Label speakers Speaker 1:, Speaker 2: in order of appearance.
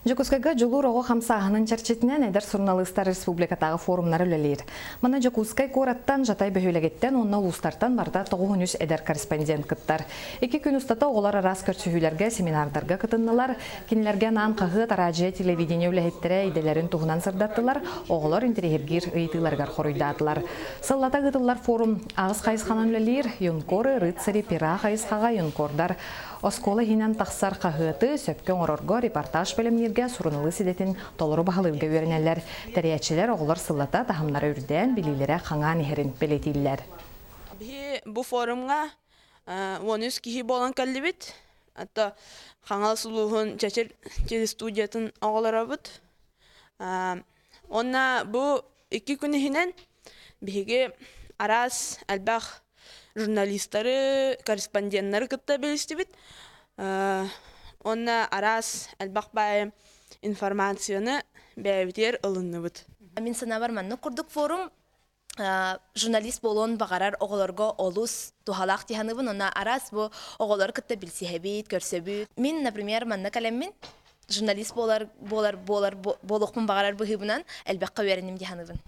Speaker 1: Жокускайга жолур оғы хамсағының чарчетінен әдір журналистар республикатағы форумнар өлелер. Мана Жокускай кораттан жатай бөхілегеттен онна ұлыстартан барда 9 әдір корреспондент кыттар. 2 күн ұстата оғылар арас көрсүхілерге семинардарға кытыннылар, кенілерге наан қағы таражия телевидение өләхеттері иделерін туғынан сырдаттылар, оғылар интерегергер ыйтыларғар қорыйдатылар. Сыллата гытылар форум ағыз қайысқанан өлелер, юнкоры, рыцари, пира қайысқаға юнкордар. Оскола хинан тақсар қағыты сөпкен орорго репортаж бөлімнерге сұрынылы седетін толыру бағылылға өрінелер. Тәрiyatçiler оғылар сыллата тахымнары үрден білілері қаңан ехерін белетейлер.
Speaker 2: Бұл форумға 13 кихи болан кәлібіт. Атта қаңал сұлуғын чәчер телестудиятын оғылары бұд. Онна бұл 2 күні хинен бігі арас әлбәқ журналисттары, корреспонденттары кытта белісті бит. Онна арас әлбақ бай информацияны бәйбітер ылынны бит.
Speaker 3: Мен сана барманны құрдық форум журналист болуын бағарар оғыларға олус тухалақ тиханыбын. Онна арас бұл оғылар кытта білсіхебейт, көрсөбейт. Мен, например, манна кәлеммен журналист болуқпын бағарар бұхыбынан әлбәққа веренім тиханыбын.